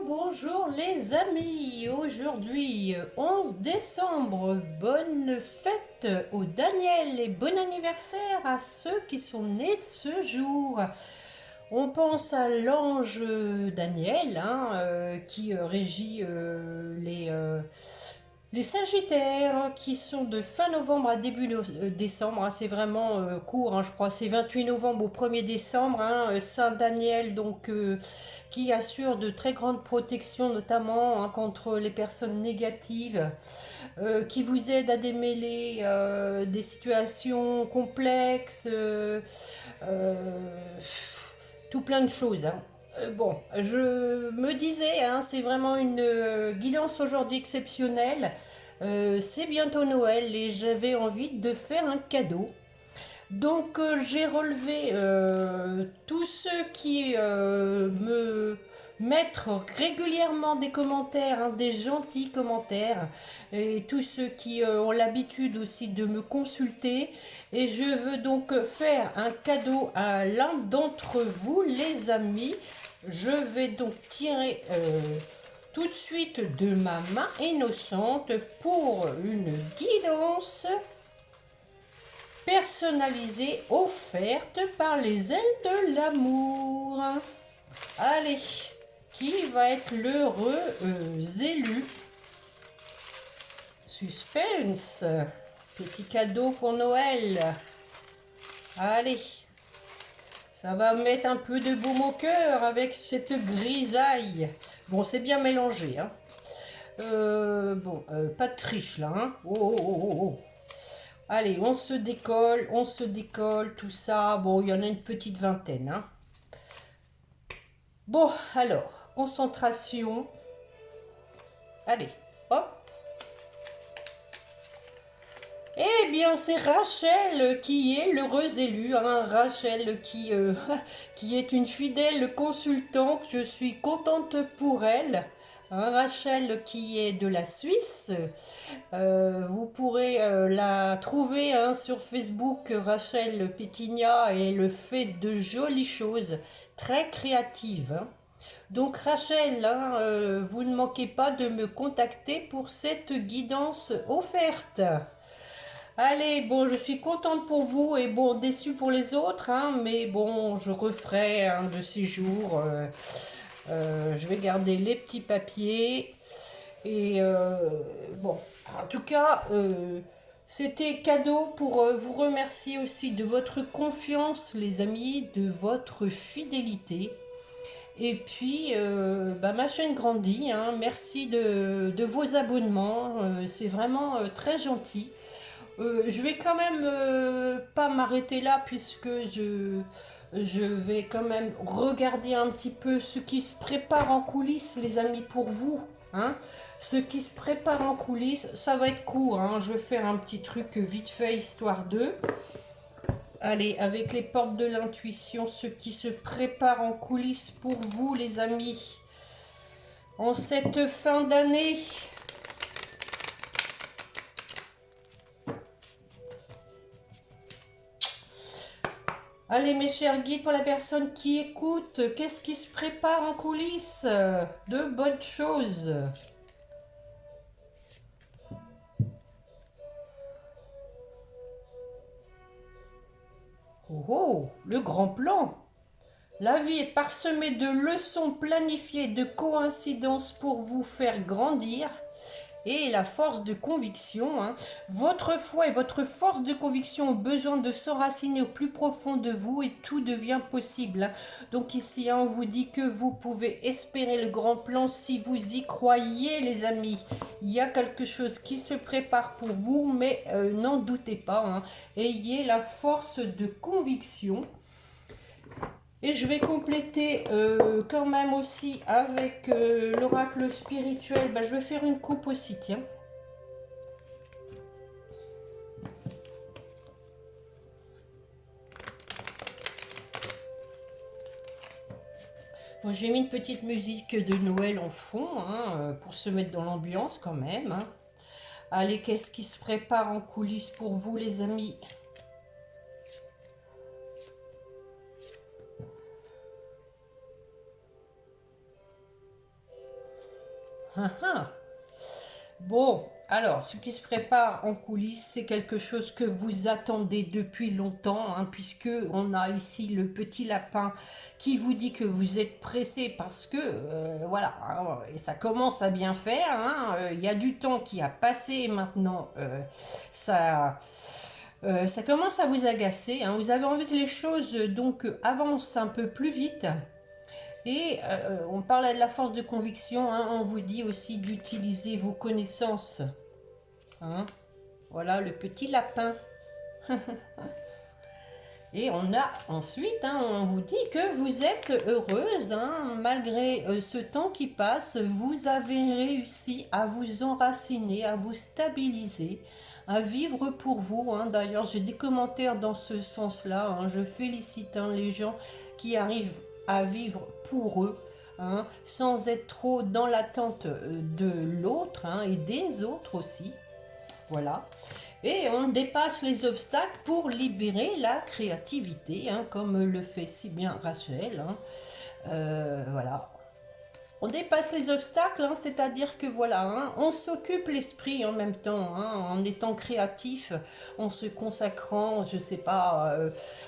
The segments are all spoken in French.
Bonjour les amis, aujourd'hui 11 décembre, bonne fête au Daniel et bon anniversaire à ceux qui sont nés ce jour. On pense à l'ange Daniel qui régit les Sagittaires qui sont de fin novembre à début décembre, hein. C'est vraiment court, hein, je crois, c'est 28 novembre au 1er décembre, hein, Saint Daniel, donc qui assure de très grandes protections, notamment hein, contre les personnes négatives, qui vous aide à démêler des situations complexes, tout plein de choses, hein. Bon, je me disais, hein, c'est vraiment une guidance aujourd'hui exceptionnelle. C'est bientôt Noël et j'avais envie de faire un cadeau. Donc j'ai relevé tous ceux qui me mettent régulièrement des commentaires, hein, des gentils commentaires, et tous ceux qui ont l'habitude aussi de me consulter. Et je veux donc faire un cadeau à l'un d'entre vous, les amis. Je vais donc tirer tout de suite de ma main innocente pour une guidance personnalisée offerte par les ailes de l'amour. Allez, qui va être l'heureux élu? Suspense, petit cadeau pour Noël. Allez, ça va mettre un peu de baume au cœur avec cette grisaille. Bon, c'est bien mélangé, hein. Pas de triche là, hein. Oh, oh, oh, oh, oh. Allez, on se décolle, tout ça. Bon, il y en a une petite vingtaine, hein. Bon, alors, concentration. Allez, hop. Eh bien, c'est Rachel qui est l'heureuse élue, hein. Rachel qui est une fidèle consultante. Je suis contente pour elle. Hein, Rachel qui est de la Suisse. Vous pourrez la trouver hein, sur Facebook. Rachel Pétinia et elle fait de jolies choses, très créatives, hein. Donc Rachel, hein, vous ne manquez pas de me contacter pour cette guidance offerte. Allez, bon, je suis contente pour vous et bon, déçue pour les autres, hein, mais bon, je referai un de ces jours. Je vais garder les petits papiers. Et bon, en tout cas, c'était cadeau pour vous remercier aussi de votre confiance, les amis, de votre fidélité. Et puis, ma chaîne grandit, hein. Merci de vos abonnements. C'est vraiment très gentil. Je vais quand même pas m'arrêter là puisque je vais quand même regarder un petit peu ce qui se prépare en coulisses, les amis, pour vous, hein. Ce qui se prépare en coulisses, ça va être court, hein. Je vais faire un petit truc vite fait, histoire de... Allez, avec les portes de l'intuition, ce qui se prépare en coulisses pour vous, les amis, en cette fin d'année. Allez mes chers guides, pour la personne qui écoute, qu'est-ce qui se prépare en coulisses? De bonnes choses. Oh oh, le grand plan. La vie est parsemée de leçons planifiées, de coïncidences pour vous faire grandir. Et la force de conviction, hein. Votre foi et votre force de conviction ont besoin de s'enraciner au plus profond de vous et tout devient possible, hein. Donc ici, hein, on vous dit que vous pouvez espérer le grand plan si vous y croyez, les amis. Il y a quelque chose qui se prépare pour vous, mais n'en doutez pas, hein. Ayez la force de conviction. Et je vais compléter quand même aussi avec l'oracle spirituel. Je vais faire une coupe aussi, tiens. Bon, j'ai mis une petite musique de Noël en fond, hein, pour se mettre dans l'ambiance quand même, hein. Allez, qu'est-ce qui se prépare en coulisses pour vous, les amis? Ah, ah. Bon, alors, ce qui se prépare en coulisses, c'est quelque chose que vous attendez depuis longtemps, hein, puisque on a ici le petit lapin qui vous dit que vous êtes pressé parce que, voilà, hein, et ça commence à bien faire, hein, il y a du temps qui a passé et maintenant, ça... ça commence à vous agacer, hein, vous avez envie que les choses donc avancent un peu plus vite. Et on parle de la force de conviction, hein, on vous dit aussi d'utiliser vos connaissances. Hein. Voilà le petit lapin. Et on a ensuite, hein, on vous dit que vous êtes heureuse, hein, malgré ce temps qui passe, vous avez réussi à vous enraciner, à vous stabiliser, à vivre pour vous. Hein. D'ailleurs, j'ai des commentaires dans ce sens-là. Hein. Je félicite hein, les gens qui arrivent à vivre pour eux, hein, sans être trop dans l'attente de l'autre hein, et des autres aussi. Voilà. Et on dépasse les obstacles pour libérer la créativité, hein, comme le fait si bien Rachel. Hein. Voilà. On dépasse les obstacles, hein, c'est-à-dire que voilà, hein, on s'occupe l'esprit en même temps, hein, en étant créatif, en se consacrant, je sais pas,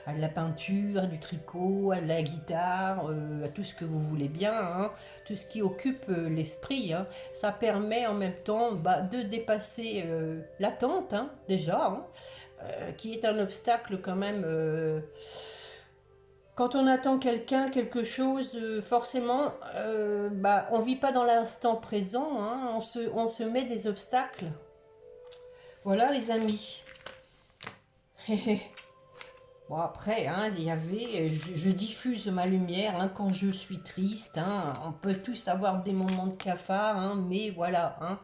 à la peinture, à du tricot, à la guitare, à tout ce que vous voulez bien, hein, tout ce qui occupe l'esprit. Hein, ça permet en même temps bah, de dépasser l'attente, hein, déjà, hein, qui est un obstacle quand même. Quand on attend quelqu'un, quelque chose, forcément, bah, on ne vit pas dans l'instant présent, hein, on se met des obstacles. Voilà les amis. Bon après, hein, il y avait, je diffuse ma lumière hein, quand je suis triste. Hein, on peut tous avoir des moments de cafard, hein, mais voilà. Hein,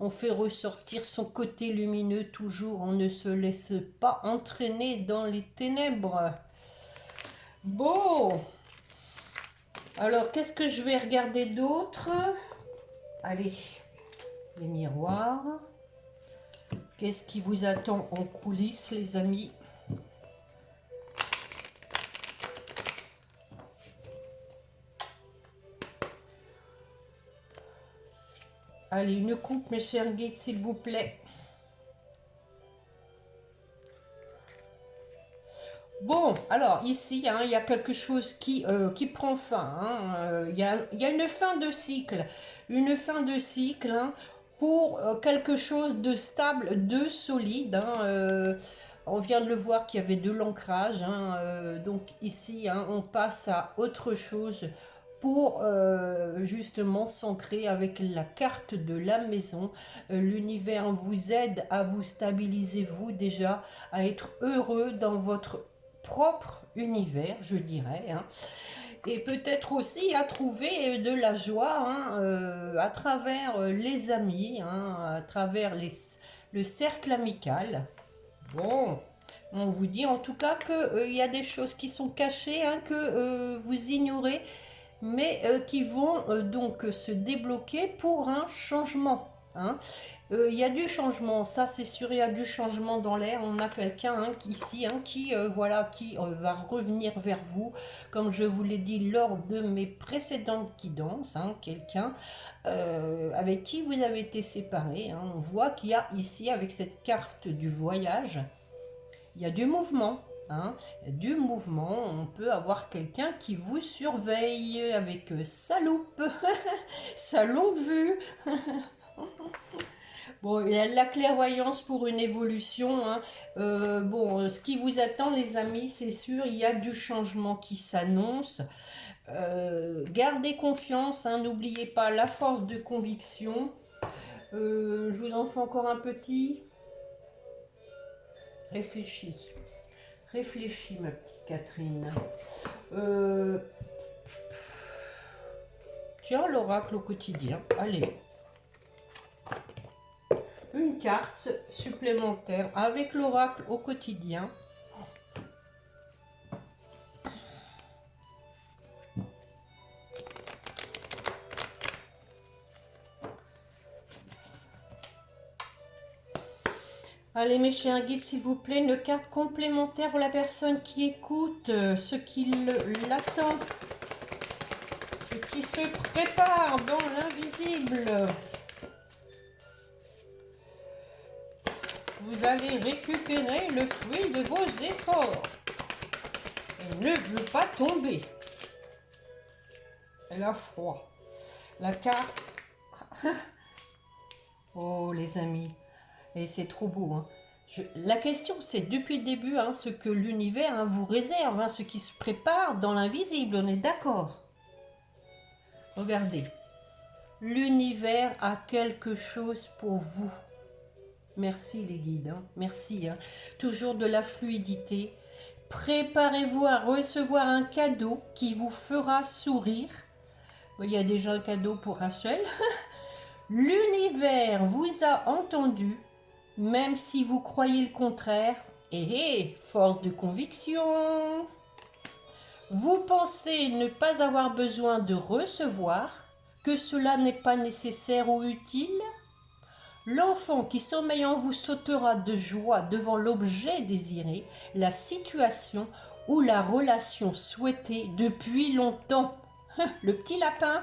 on fait ressortir son côté lumineux toujours. On ne se laisse pas entraîner dans les ténèbres. Bon. Alors, qu'est-ce que je vais regarder d'autre? Allez, les miroirs. Qu'est-ce qui vous attend en coulisses, les amis? Allez, une coupe, mes chers guides, s'il vous plaît. Bon, alors ici, hein, il y a quelque chose qui prend fin. Hein, il y a une fin de cycle. Une fin de cycle hein, pour quelque chose de stable, de solide. Hein, on vient de le voir qu'il y avait de l'ancrage. Hein, donc ici, hein, on passe à autre chose pour justement s'ancrer avec la carte de la maison. L'univers vous aide à vous stabiliser, vous déjà, à être heureux dans votre propre univers, je dirais, hein. Et peut-être aussi à trouver de la joie hein, à travers les amis, hein, à travers le cercle amical. Bon, on vous dit en tout cas qu'il y a des choses qui sont cachées, hein, que vous ignorez, mais qui vont donc se débloquer pour un changement. Hein. Il y a du changement, ça c'est sûr, il y a du changement dans l'air. On a quelqu'un hein, ici hein, qui, voilà, qui va revenir vers vous, comme je vous l'ai dit lors de mes précédentes guidances. Hein, quelqu'un avec qui vous avez été séparés. Hein. On voit qu'il y a ici, avec cette carte du voyage, il y a du mouvement. Hein, du mouvement, on peut avoir quelqu'un qui vous surveille avec sa loupe, sa longue vue. Bon, il y a de la clairvoyance pour une évolution. Hein. Bon, ce qui vous attend, les amis, c'est sûr, il y a du changement qui s'annonce. Gardez confiance, hein, n'oubliez pas la force de conviction. Je vous en fais encore un petit. Réfléchis. Réfléchis, ma petite Catherine. Tiens, l'oracle au quotidien. Allez. Une carte supplémentaire avec l'oracle au quotidien. Allez mes chers guides, s'il vous plaît, une carte complémentaire pour la personne qui écoute, ce qui l'attend, ce qui se prépare dans l'invisible. possible. Vous allez récupérer le fruit de vos efforts. Elle ne veut pas tomber. Elle a froid. La carte. Oh les amis. Et c'est trop beau. Hein. La question c'est depuis le début hein, ce que l'univers hein, vous réserve. Hein, ce qui se prépare dans l'invisible. On est d'accord? Regardez. L'univers a quelque chose pour vous. Merci les guides. Hein. Merci. Hein. Toujours de la fluidité. Préparez-vous à recevoir un cadeau qui vous fera sourire. Il y a déjà le cadeau pour Rachel. L'univers vous a entendu, même si vous croyez le contraire. Et force de conviction. Vous pensez ne pas avoir besoin de recevoir, que cela n'est pas nécessaire ou utile. L'enfant qui sommeille en vous sautera de joie devant l'objet désiré, la situation ou la relation souhaitée depuis longtemps. Le petit lapin.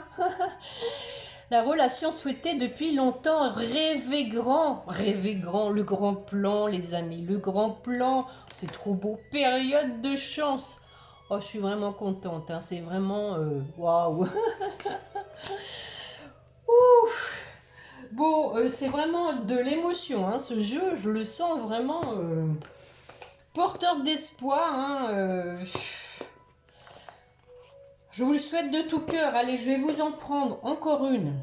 La relation souhaitée depuis longtemps. Rêvez grand, le grand plan les amis, le grand plan. C'est trop beau, période de chance. Oh, je suis vraiment contente, hein. C'est vraiment waouh. Ouf. Bon, c'est vraiment de l'émotion, hein, ce jeu, je le sens vraiment porteur d'espoir. Hein, je vous le souhaite de tout cœur. Allez, je vais vous en prendre encore une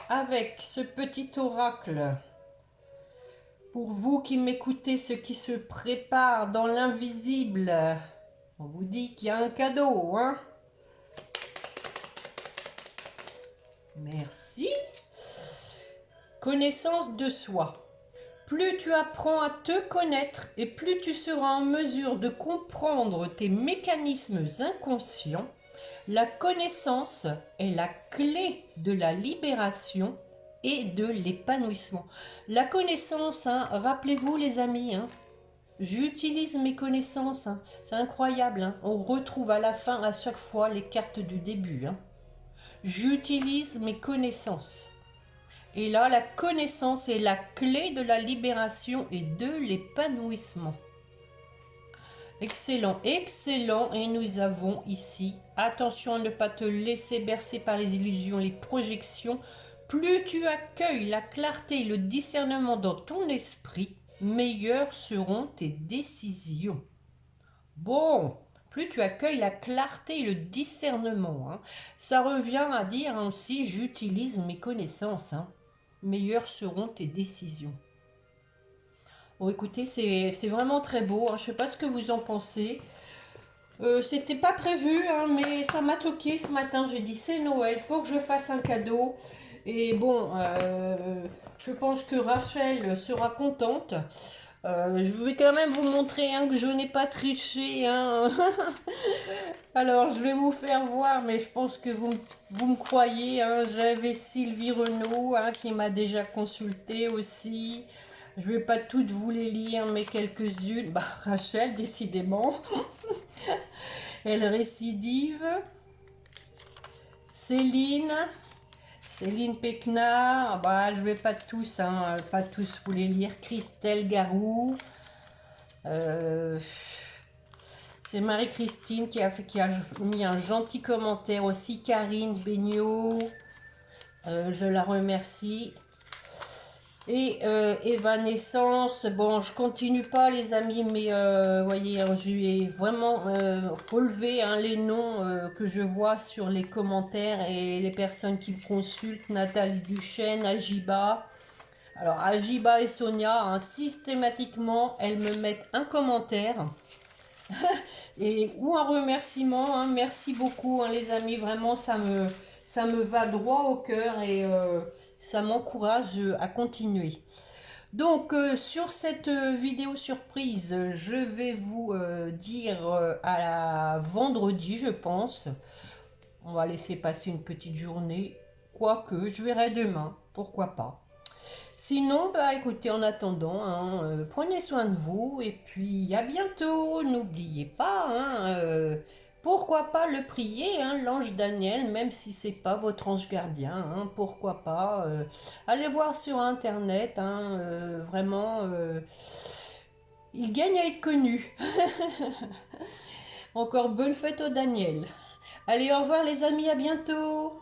avec ce petit oracle. Pour vous qui m'écoutez, ce qui se prépare dans l'invisible, on vous dit qu'il y a un cadeau. Hein. Merci. Connaissance de soi. Plus tu apprends à te connaître et plus tu seras en mesure de comprendre tes mécanismes inconscients. La connaissance est la clé de la libération et de l'épanouissement. La connaissance, hein, rappelez-vous les amis, hein, j'utilise mes connaissances, hein, c'est incroyable, hein, on retrouve à la fin à chaque fois les cartes du début. Hein. J'utilise mes connaissances. Et là, la connaissance est la clé de la libération et de l'épanouissement. Excellent, excellent. Et nous avons ici, attention à ne pas te laisser bercer par les illusions, les projections. Plus tu accueilles la clarté et le discernement dans ton esprit, meilleures seront tes décisions. Bon, plus tu accueilles la clarté et le discernement. Hein. Ça revient à dire aussi, j'utilise mes connaissances. Hein. Meilleures seront tes décisions. Bon, écoutez, c'est vraiment très beau. Hein. Je ne sais pas ce que vous en pensez. C'était pas prévu, hein, mais ça m'a toqué ce matin. J'ai dit, c'est Noël, il faut que je fasse un cadeau. Et bon, je pense que Rachel sera contente. Je vais quand même vous montrer hein, que je n'ai pas triché. Hein. Alors, je vais vous faire voir, mais je pense que vous me croyez. Hein. J'avais Sylvie Renaud hein, qui m'a déjà consulté aussi. Je ne vais pas toutes vous les lire, mais quelques-unes. Bah, Rachel, décidément. Elle récidive. Céline Péquenard, bah, je ne vais pas tous, hein, pas tous vous les lire. Christelle Garou, c'est Marie-Christine qui a mis un gentil commentaire aussi. Karine Beignot, je la remercie. Et Evanescence, bon, je continue pas les amis, mais voyez, hein, je vais vraiment relever hein, les noms que je vois sur les commentaires et les personnes qui me consultent. Nathalie Duchesne, Ajiba. Alors Ajiba et Sonia, hein, systématiquement, elles me mettent un commentaire et ou un remerciement. Hein, merci beaucoup hein, les amis, vraiment ça me va droit au cœur et ça m'encourage à continuer. Donc sur cette vidéo surprise, je vais vous dire à la vendredi, je pense. On va laisser passer une petite journée, quoique je verrai demain, pourquoi pas. Sinon, bah écoutez, en attendant, prenez soin de vous et puis à bientôt. N'oubliez pas, Pourquoi pas le prier, hein, l'ange Daniel, même si c'est pas votre ange gardien, hein, pourquoi pas. Allez voir sur Internet, hein, vraiment, il gagne à être connu. Encore bonne fête au Daniel. Allez, au revoir les amis, à bientôt.